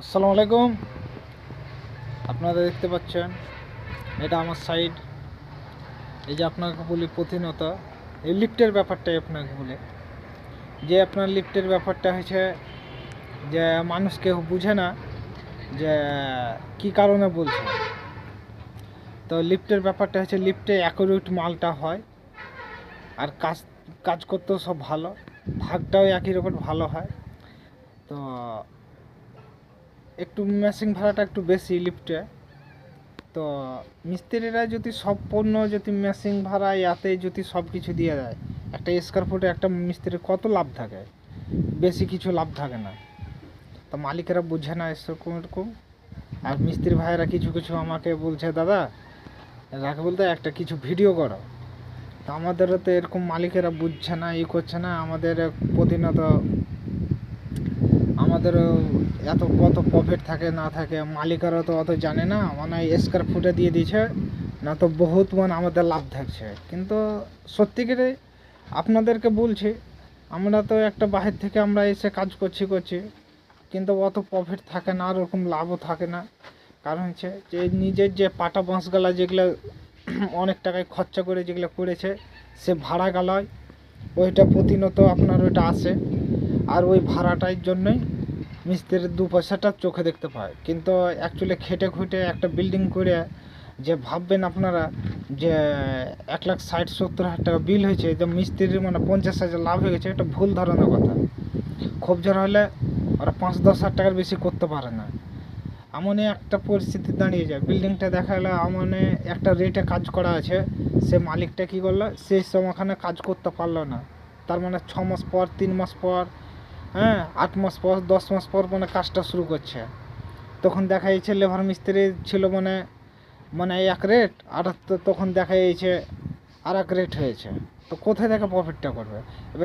আসসালামু আলাইকুম। আপনারা দেখতে পাচ্ছেন এটা আমার সাইড। এই যে আপনাকে বলি প্রতিনিয়ত এই লিফটের ব্যাপারটাই আপনাকে বলি যে আপনার লিফটের ব্যাপারটা হয়েছে যে মানুষ কেউ বুঝে না যে কি কারণে বলছে। তো লিফটের ব্যাপারটা হচ্ছে লিফটে অ্যাকুরেট মালটা হয় আর কাজ কাজ করতেও সব ভালো, ভাগটাও একই রকম ভালো হয়। তো একটু মেশিন ভাড়াটা একটু বেশি লিফটে। তো মিস্ত্রিরা যদি সব পণ্য যদি মেশিন ভাড়া ইয়াতে যদি সব কিছু দিয়ে দেয়, একটা স্কোয়ার ফুটে একটা মিস্ত্রির কত লাভ থাকে? বেশি কিছু লাভ থাকে না। তো মালিকেরা বুঝে না এরকম এরকম। আর মিস্ত্রি ভাইয়েরা কিছু কিছু আমাকে বলছে, দাদা রাখে বলতে একটা কিছু ভিডিও করো। তো আমাদেরও তো এরকম মালিকেরা বুঝছে না, করছে না। আমাদের প্রতিনিয়ত আমাদেরও এত কত প্রফিট থাকে না থাকে, মালিকেরা তো অত জানে না, মানে স্কোয়ার ফুটে দিয়ে দিয়েছে না, তো বহুত মানে আমাদের লাভ থাকছে। কিন্তু সত্যিকারে আপনাদেরকে বলছি, আমরা তো একটা বাহির থেকে আমরা এসে কাজ করছি, কিন্তু অত প্রফিট থাকে না আর ওরকম লাভও থাকে না। কারণ হচ্ছে যে নিজের যে পাটা বাঁশগালা যেগুলো অনেক টাকায় খরচা করে যেগুলো করেছে, সে ভাড়া গালায় ওইটা প্রতিনিয়ত আপনার ওইটা আসে। আর ওই ভাড়াটার জন্যই মিস্ত্রির দু পয়সাটা চোখে দেখতে পায়। কিন্তু অ্যাকচুয়ালি খেটে খুঁটে একটা বিল্ডিং করে যে ভাববেন আপনারা যে 1,60,70,000 টাকা বিল হয়েছে, যে মিস্ত্রির মানে 50,000 লাভ হয়ে গেছে, এটা ভুল ধারণার কথা। খুব জোর হলে ওরা 5-10 হাজার টাকার বেশি করতে পারে না। এমনই একটা পরিস্থিতি দাঁড়িয়ে যায়, বিল্ডিংটা দেখা গেলো এমনই একটা রেটে কাজ করা আছে, সে মালিকটা কী করলো, সেই সময়খানে কাজ করতে পারলো না। তার মানে 6 মাস পর, 3 মাস পর, হ্যাঁ 8 মাস পর, 10 মাস পর মানে কাজটা শুরু করছে। তখন দেখা যাচ্ছে লেবার মিস্ত্রি ছিল মানে মানে এক রেট, আর তখন দেখা যাচ্ছে আর এক রেট হয়েছে। তো কোথায় থেকে প্রফিটটা করবে? এবার